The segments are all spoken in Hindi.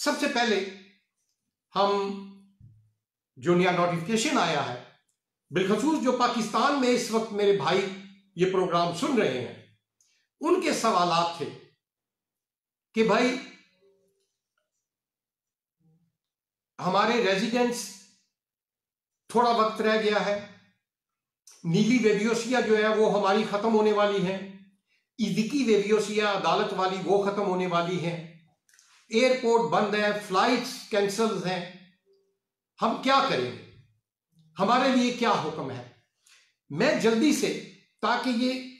सबसे पहले हम जो नया नोटिफिकेशन आया है, बिलखसूस जो पाकिस्तान में इस वक्त मेरे भाई ये प्रोग्राम सुन रहे हैं, उनके सवालात थे कि भाई हमारे रेजिडेंट्स थोड़ा वक्त रह गया है, नीली वेबियोसिया जो है वो हमारी खत्म होने वाली है, इदिकी वेबियोसिया अदालत वाली वो खत्म होने वाली है, एयरपोर्ट बंद है, फ्लाइट्स कैंसल हैं, हम क्या करेंगे, हमारे लिए क्या हुक्म है। मैं जल्दी से, ताकि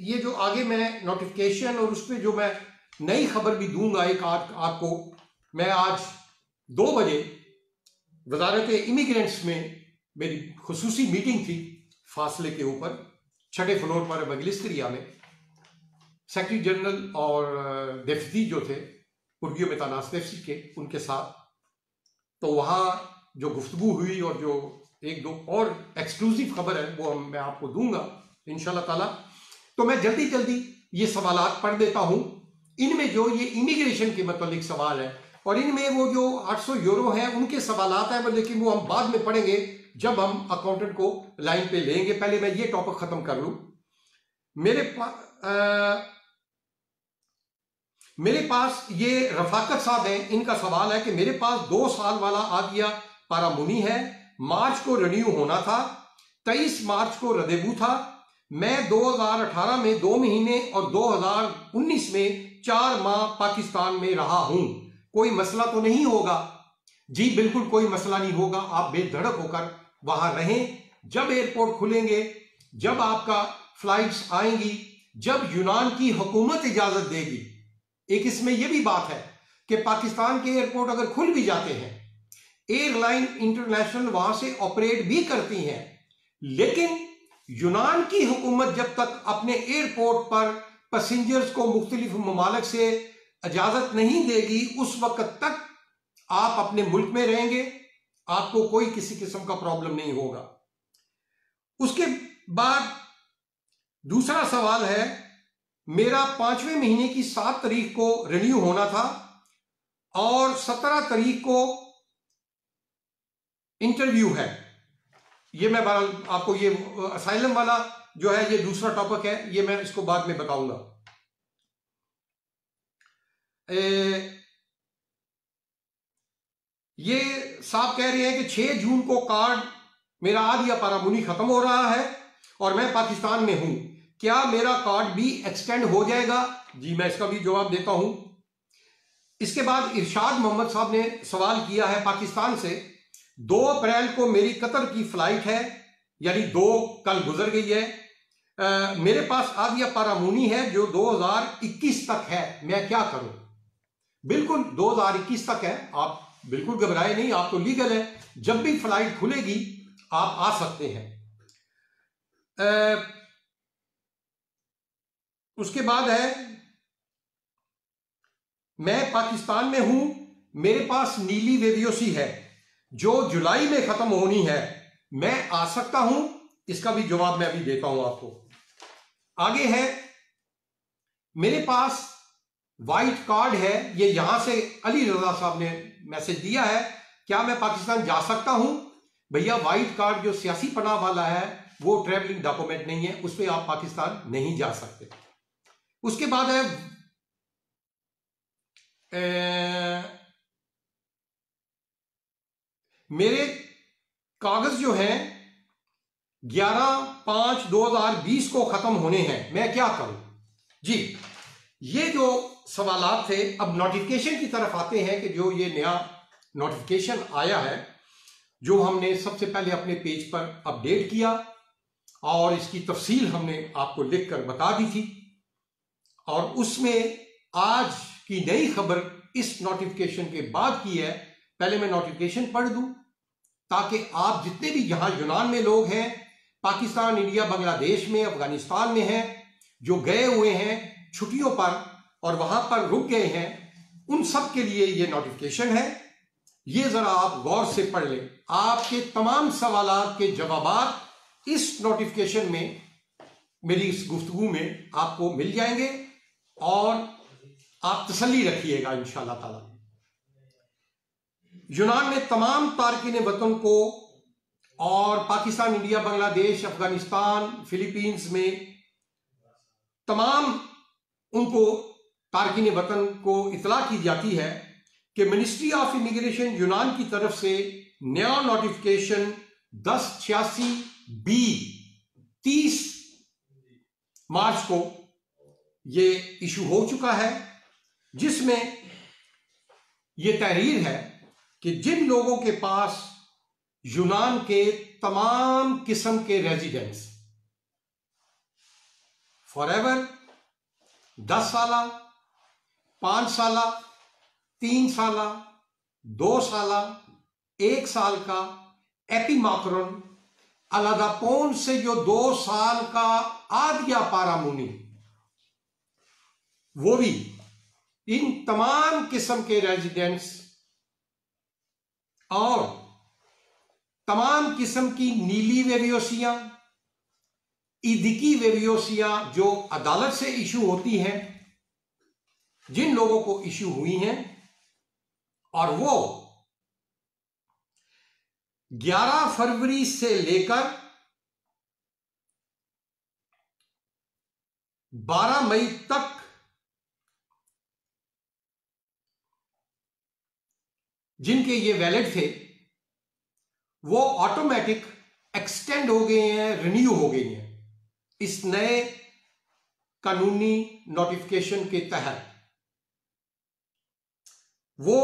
ये जो आगे मैं नोटिफिकेशन और उस पर जो मैं नई खबर भी दूंगा एक आपको, मैं आज 2 बजे वजारत इमिग्रेंट्स में मेरी खुसूसी मीटिंग थी फासले के ऊपर 6ठे फ्लोर पर बगलिस्त्रिया में, सेक्रेटरी जनरल और डेफसी जो थे पुर्गियों में तानास डेफसी के, उनके साथ। तो वहाँ जो गुफ्तगू हुई और जो 1-2 और एक्सक्लूसिव खबर है वो मैं आपको दूंगा इंशाल्लाह ताला। तो मैं जल्दी जल्दी ये सवालात पढ़ देता हूँ। इनमें जो ये इमिग्रेशन के मतलब सवाल है और इनमें वो जो 800 यूरो है उनके सवालात हैं, लेकिन वो हम बाद में पढ़ेंगे जब हम अकाउंटेंट को लाइन पे लेंगे। पहले मैं ये टॉपिक खत्म कर लूं। मेरे पास ये रफाकत साहब हैं, इनका सवाल है कि मेरे पास 2 साल वाला आदिया पारामुनी है, मार्च को रिन्यू होना था, 23 मार्च को रदेबू था, मैं 2018 में 2 महीने और 2019 में 4 माह पाकिस्तान में रहा हूं, कोई मसला तो नहीं होगा? जी बिल्कुल कोई मसला नहीं होगा, आप बेधड़क होकर वहां रहें। जब एयरपोर्ट खुलेंगे, जब आपका फ्लाइट्स आएंगी, जब यूनान की हुकूमत इजाजत देगी। एक इसमें यह भी बात है कि पाकिस्तान के एयरपोर्ट अगर खुल भी जाते हैं, एयरलाइन इंटरनेशनल वहां से ऑपरेट भी करती हैं, लेकिन यूनान की हुकूमत जब तक अपने एयरपोर्ट पर पैसेंजर्स को मुख्तलिफ ममालिक से इजाजत नहीं देगी, उस वक्त तक आप अपने मुल्क में रहेंगे, आपको कोई किसी किस्म का प्रॉब्लम नहीं होगा। उसके बाद दूसरा सवाल है, मेरा 5वें महीने की 7 तारीख को रिन्यू होना था और 17 तारीख को इंटरव्यू है। ये मैं आपको ये असाइलम वाला जो है ये दूसरा टॉपिक है, ये मैं इसको बाद में बताऊंगा। ये साहब कह रहे हैं कि 6 जून को कार्ड मेरा आदिया पारामुनी खत्म हो रहा है और मैं पाकिस्तान में हूं, क्या मेरा कार्ड भी एक्सटेंड हो जाएगा? जी मैं इसका भी जवाब देता हूं। इसके बाद इरशाद मोहम्मद साहब ने सवाल किया है पाकिस्तान से, 2 अप्रैल को मेरी कतर की फ्लाइट है, यानी 2 कल गुजर गई है। मेरे पास आदिया पारामुनी है जो 2021 तक है, मैं क्या करूं? बिल्कुल 2021 तक है, आप बिल्कुल घबराए नहीं, आप तो लीगल है, जब भी फ्लाइट खुलेगी आप आ सकते हैं। उसके बाद है, मैं पाकिस्तान में हूं, मेरे पास नीली वेबियोसी है जो जुलाई में खत्म होनी है, मैं आ सकता हूं? इसका भी जवाब मैं अभी देता हूं आपको। आगे है, मेरे पास वाइट कार्ड है, ये यहां से अली रजा साहब ने मैसेज दिया है, क्या मैं पाकिस्तान जा सकता हूं? भैया वाइट कार्ड जो सियासी पनाह वाला है वो ट्रैवलिंग डॉक्यूमेंट नहीं है, उस पर आप पाकिस्तान नहीं जा सकते। उसके बाद है मेरे कागज जो हैं 11/5/2020 को खत्म होने हैं, मैं क्या करूं? जी ये जो सवालात थे। अब नोटिफिकेशन की तरफ आते हैं कि जो ये नया नोटिफिकेशन आया है, जो हमने सबसे पहले अपने पेज पर अपडेट किया और इसकी तफसील हमने आपको लिखकर बता दी थी, और उसमें आज की नई खबर इस नोटिफिकेशन के बाद की है। पहले मैं नोटिफिकेशन पढ़ दूं ताकि आप जितने भी यहां यूनान में लोग हैं, पाकिस्तान, इंडिया, बांग्लादेश में, अफगानिस्तान में हैं, जो गए हुए हैं छुट्टियों पर और वहां पर रुक गए हैं, उन सब के लिए ये नोटिफिकेशन है। ये जरा आप गौर से पढ़ लें, आपके तमाम सवालात के जवाबात इस नोटिफिकेशन में, मेरी इस गुफ्तगू में आपको मिल जाएंगे और आप तसल्ली रखिएगा इंशाल्लाह ताला। यूनान ने तमाम तारकीन वतन को और पाकिस्तान, इंडिया, बांग्लादेश, अफगानिस्तान, फिलीपींस में तमाम उनको तारकीन वतन को इतला की जाती है कि मिनिस्ट्री ऑफ इमिग्रेशन यूनान की तरफ से नया नोटिफिकेशन 1086B 30 मार्च को ये इशू हो चुका है, जिसमें यह तहरीर है कि जिन लोगों के पास यूनान के तमाम किस्म के रेजिडेंट्स फॉरएवर 10 साला, 5 साला, 3 साला, 2 साला, 1 साल का एपीमाक्रोन अलादापोन से जो 2 साल का आदिया पारामुनी, वो भी इन तमाम किस्म के रेजिडेंट्स और तमाम किस्म की नीली वेवियोसियां, इदिकी वेवियोसियां जो अदालत से इशू होती हैं, जिन लोगों को इशू हुई हैं और वो 11 फरवरी से लेकर 12 मई तक जिनके ये वैलिड थे, वो ऑटोमेटिक एक्सटेंड हो गए हैं, रिन्यू हो गई हैं इस नए कानूनी नोटिफिकेशन के तहत। वो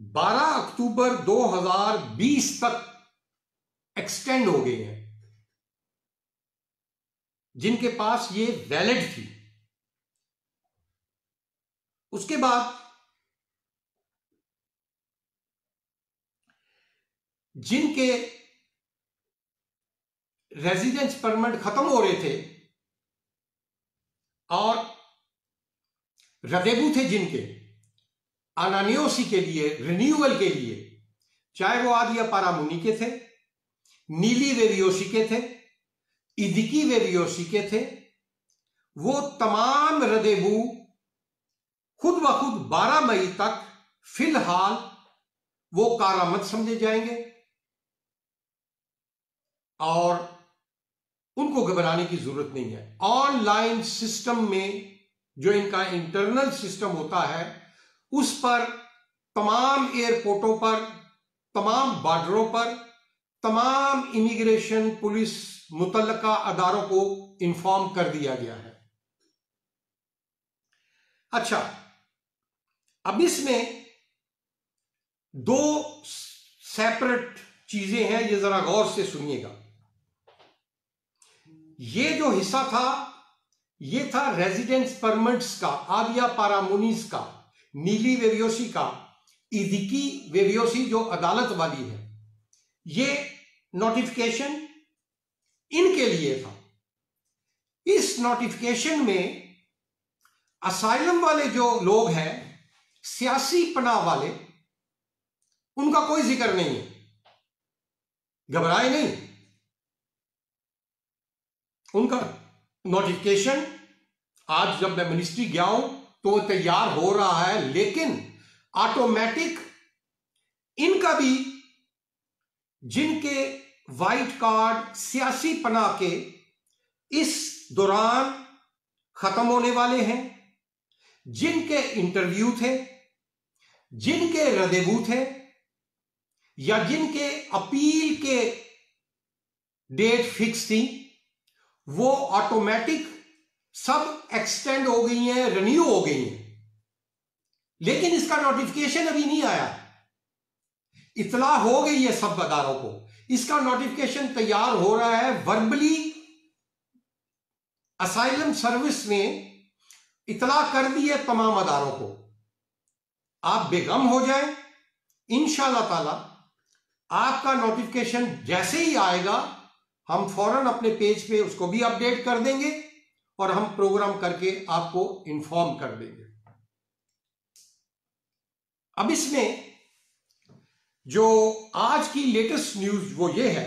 12 अक्टूबर 2020 तक एक्सटेंड हो गए हैं जिनके पास ये वैलिड थी। उसके बाद जिनके रेजिडेंस परमिट खत्म हो रहे थे और रदेबू थे जिनके अनानियोसी के लिए, रिन्यूअल के लिए, चाहे वो आदिया पारामुनी के थे, नीली वेवियोसी के थे, इदिकी वेवियोसी के थे, वो तमाम रदेबू खुद ब खुद 12 मई तक फिलहाल वो कारामद समझे जाएंगे और उनको घबराने की जरूरत नहीं है। ऑनलाइन सिस्टम में जो इनका इंटरनल सिस्टम होता है, उस पर तमाम एयरपोर्टों पर, तमाम बॉर्डरों पर, तमाम इमिग्रेशन पुलिस मुतल्लका अदारों को इन्फॉर्म कर दिया गया है। अच्छा, अब इसमें 2 सेपरेट चीजें हैं, ये जरा गौर से सुनिएगा। ये जो हिस्सा था, ये था रेजिडेंस परमिट्स का, आदिया पारामुनीस का, नीली वेवियोसी का, इदिकी वेवियोसी जो अदालत वाली है, ये नोटिफिकेशन इनके लिए था। इस नोटिफिकेशन में असाइलम वाले जो लोग हैं, सियासी पनाह वाले, उनका कोई जिक्र नहीं है। घबराए नहीं, उनका नोटिफिकेशन आज जब मैं मिनिस्ट्री गया हूं तो वो तैयार हो रहा है, लेकिन ऑटोमेटिक इनका भी, जिनके वाइट कार्ड सियासी पनाह के इस दौरान खत्म होने वाले हैं, जिनके इंटरव्यू थे, जिनके रदेबू थे, या जिनके अपील के डेट फिक्स थी, वो ऑटोमेटिक सब एक्सटेंड हो गई हैं, रिन्यू हो गई हैं। लेकिन इसका नोटिफिकेशन अभी नहीं आया। इतला हो गई है सब अदारों को, इसका नोटिफिकेशन तैयार हो रहा है। वर्बली असाइलम सर्विस ने इतला कर दी है तमाम अदारों को। आप बेगम हो जाएं, इंशाअल्लाह ताला आपका नोटिफिकेशन जैसे ही आएगा, हम फौरन अपने पेज पे उसको भी अपडेट कर देंगे और हम प्रोग्राम करके आपको इन्फॉर्म कर देंगे। अब इसमें जो आज की लेटेस्ट न्यूज वो ये है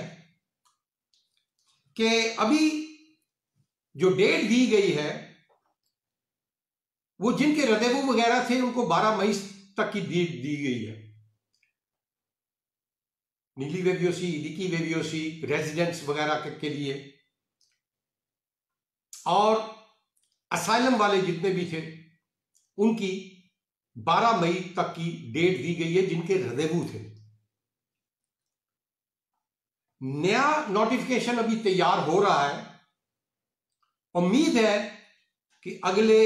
कि अभी जो डेट दी गई है, वो जिनके रदेबू वगैरह थे उनको 12 मई तक की दी गई है। नीली वेबियोसी, इदिकी वेबियोसी, रेजिडेंट्स वगैरह के लिए, और असाइलम वाले जितने भी थे उनकी 12 मई तक की डेट दी गई है, जिनके रंदेवू थे। नया नोटिफिकेशन अभी तैयार हो रहा है। उम्मीद है कि अगले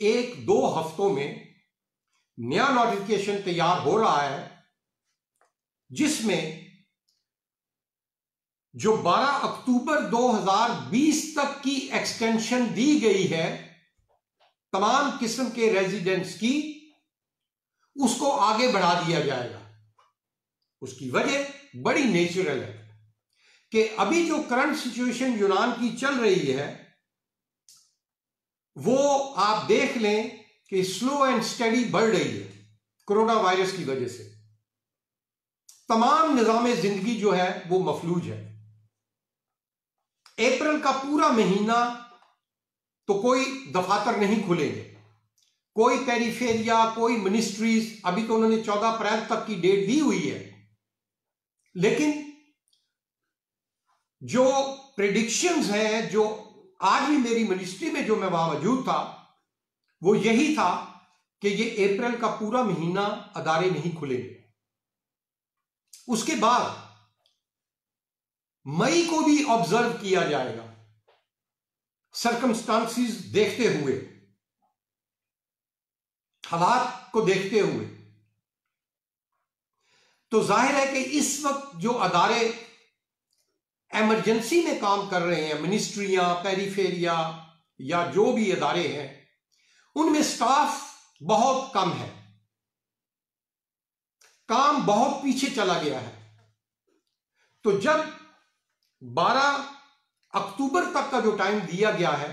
1-2 हफ्तों में नया नोटिफिकेशन तैयार हो रहा है, जिसमें जो 12 अक्टूबर 2020 तक की एक्सटेंशन दी गई है तमाम किस्म के रेजिडेंट्स की, उसको आगे बढ़ा दिया जाएगा। उसकी वजह बड़ी नेचुरल है कि अभी जो करंट सिचुएशन यूनान की चल रही है वो आप देख लें कि स्लो एंड स्टडी बढ़ रही है कोरोना वायरस की वजह से। तमाम निजाम जिंदगी जो है वो मफलूज है। अप्रैल का पूरा महीना तो कोई दफातर नहीं खुलेंगे, कोई पेरिफेरिया, कोई मिनिस्ट्रीज, अभी तो उन्होंने 14 अप्रैल तक की डेट दी हुई है, लेकिन जो प्रेडिक्शंस हैं, जो आज भी मेरी मिनिस्ट्री में जो मैं वहां मौजूद था, वो यही था कि ये अप्रैल का पूरा महीना अदारे नहीं खुलेंगे। उसके बाद मई को भी ऑब्जर्व किया जाएगा, सर्कमस्टांसिस देखते हुए, हालात को देखते हुए। तो जाहिर है कि इस वक्त जो अदारे इमरजेंसी में काम कर रहे हैं, मिनिस्ट्रियां, पेरिफेरिया या जो भी अदारे हैं, उनमें स्टाफ बहुत कम है, काम बहुत पीछे चला गया है। तो जब 12 अक्टूबर तक का जो टाइम दिया गया है,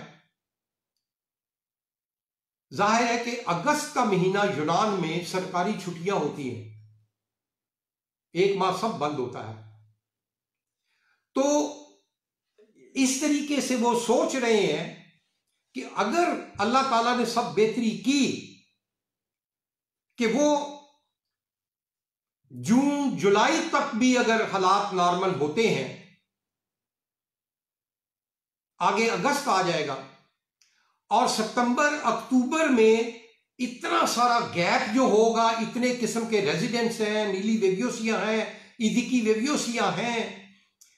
जाहिर है कि अगस्त का महीना यूनान में सरकारी छुट्टियां होती हैं, 1 माह सब बंद होता है। तो इस तरीके से वो सोच रहे हैं कि अगर अल्लाह ताला ने सब बेहतरी की कि वो जून जुलाई तक भी अगर हालात नॉर्मल होते हैं, आगे अगस्त आ जाएगा और सितंबर अक्टूबर में इतना सारा गैप जो होगा, इतने किस्म के रेजिडेंट्स हैं, नीली वेबियोसियां हैं, इदिकी वेबियोसियां हैं,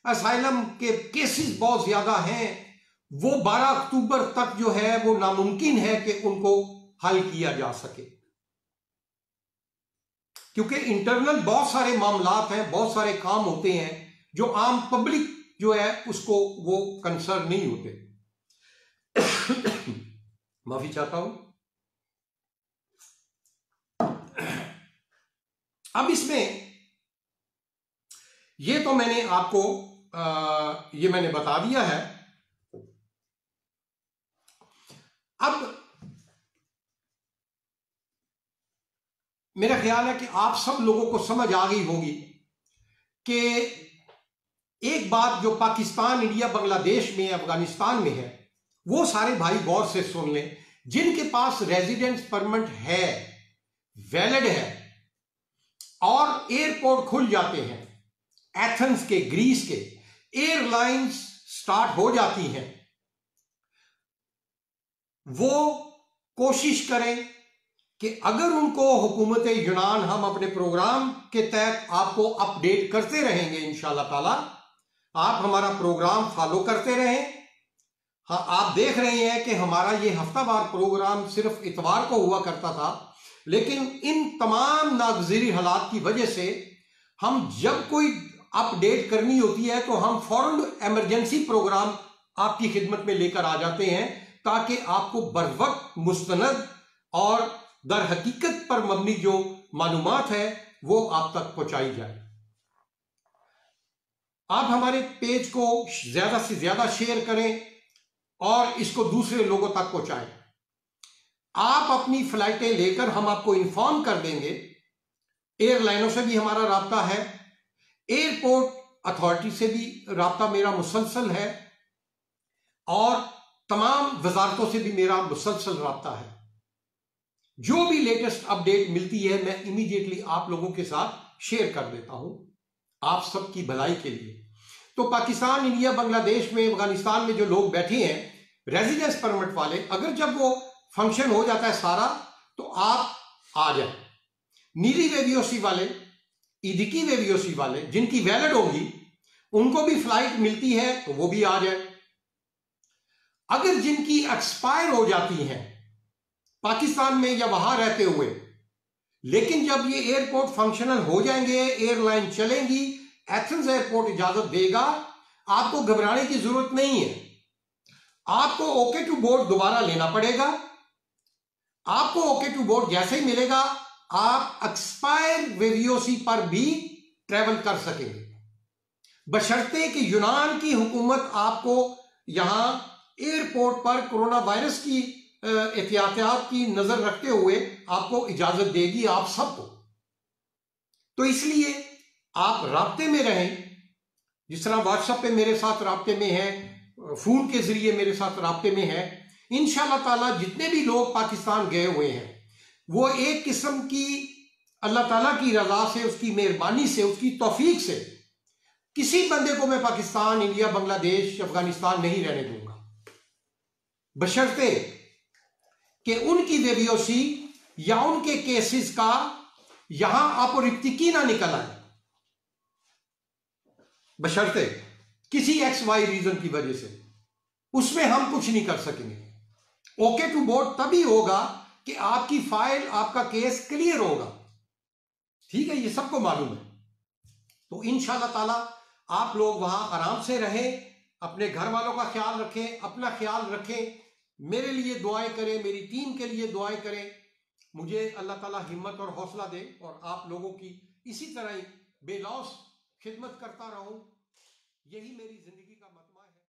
असाइलम के केसेस बहुत ज्यादा हैं, वो 12 अक्टूबर तक जो है वो नामुमकिन है कि उनको हल किया जा सके, क्योंकि इंटरनल बहुत सारे मामलात हैं, बहुत सारे काम होते हैं जो आम पब्लिक जो है उसको वो कंसर्न नहीं होते। माफी चाहता हूं। अब इसमें ये तो मैंने आपको ये मैंने बता दिया है। अब मेरा ख्याल है कि आप सब लोगों को समझ आ गई होगी कि एक बात जो पाकिस्तान, इंडिया, बांग्लादेश में, अफगानिस्तान में है, वो सारे भाई गौर से सुन लें। जिनके पास रेजिडेंस परमिट है, वैलिड है, और एयरपोर्ट खुल जाते हैं, एथेंस के, ग्रीस के, एयरलाइंस स्टार्ट हो जाती हैं, वो कोशिश करें कि अगर उनको हुकूमत यूनान, हम अपने प्रोग्राम के तहत आपको अपडेट करते रहेंगे इंशाअल्लाह ताला, आप हमारा प्रोग्राम फॉलो करते रहें। हाँ, आप देख रहे हैं कि हमारा ये हफ्तावार प्रोग्राम सिर्फ इतवार को हुआ करता था, लेकिन इन तमाम नागज़ीरी हालात की वजह से हम जब कोई अपडेट करनी होती है तो हम फौरन इमरजेंसी प्रोग्राम आपकी खिदमत में लेकर आ जाते हैं, ताकि आपको बरवक्त मुस्तनद और दर हकीकत पर मबनी जो मालूमात है वो आप तक पहुंचाई जाए। आप हमारे पेज को ज्यादा से ज्यादा शेयर करें और इसको दूसरे लोगों तक पहुंचाएं। आप अपनी फ्लाइटें लेकर हम आपको इन्फॉर्म कर देंगे। एयरलाइनों से भी हमारा राब्ता है, एयरपोर्ट अथॉरिटी से भी राब्ता मेरा मुसलसल है, और तमाम वजारतों से भी मेरा मुसलसल राब्ता है। जो भी लेटेस्ट अपडेट मिलती है मैं इमीडिएटली आप लोगों के साथ शेयर कर देता हूं। आप सबकी भलाई के लिए। तो पाकिस्तान, इंडिया, बांग्लादेश में, अफगानिस्तान में जो लोग बैठे हैं रेजिडेंस परमिट वाले, अगर जब वो फंक्शन हो जाता है सारा, तो आप आ जाए। नीली वेवीओसी वाले, इदिकी वेवीओसी वाले जिनकी वैलिड होगी, उनको भी फ्लाइट मिलती है तो वो भी आ जाए। अगर जिनकी एक्सपायर हो जाती है पाकिस्तान में या वहां रहते हुए, लेकिन जब ये एयरपोर्ट फंक्शनल हो जाएंगे, एयरलाइन चलेंगी, एथेंस एयरपोर्ट इजाजत देगा, आपको घबराने की जरूरत नहीं है। आपको ओके टू बोर्ड दोबारा लेना पड़ेगा। आपको ओके टू बोर्ड जैसे ही मिलेगा, आप एक्सपायर वेवीओसी पर भी ट्रेवल कर सकेंगे, बशर्ते कि यूनान की हुकूमत आपको यहां एयरपोर्ट पर कोरोना वायरस की एहतियात की नजर रखते हुए आपको इजाजत देगी, आप सबको। तो इसलिए आप राब्ते में रहें, जिस तरह व्हाट्सएप पे मेरे साथ राब्ते में है, फोन के जरिए मेरे साथ राब्ते में है। इंशाअल्लाह ताला जितने भी लोग पाकिस्तान गए हुए हैं, वो एक किस्म की अल्लाह ताला की रजा से, उसकी मेहरबानी से, उसकी तौफीक से, किसी बंदे को मैं पाकिस्तान, इंडिया, बांग्लादेश, अफगानिस्तान नहीं रहने दूंगा, बशर्ते कि उनकी वेवीओसी या उनके केसेस का यहां अपरिप्तिकी ना निकल आए, बशर्ते किसी एक्स वाई रीजन की वजह से। उसमें हम कुछ नहीं कर सकेंगे। ओके टू बोर्ड तभी होगा कि आपकी फाइल, आपका केस क्लियर होगा। ठीक है, ये सबको मालूम है। तो इंशाअल्लाह ताला आप लोग वहां आराम से रहें, अपने घर वालों का ख्याल रखें, अपना ख्याल रखें, मेरे लिए दुआएं करें, मेरी टीम के लिए दुआएं करें। मुझे अल्लाह ताला हिम्मत और हौसला दे और आप लोगों की इसी तरह ही बेलौस खिदमत करता रहूं। यही मेरी जिंदगी का मतमा है।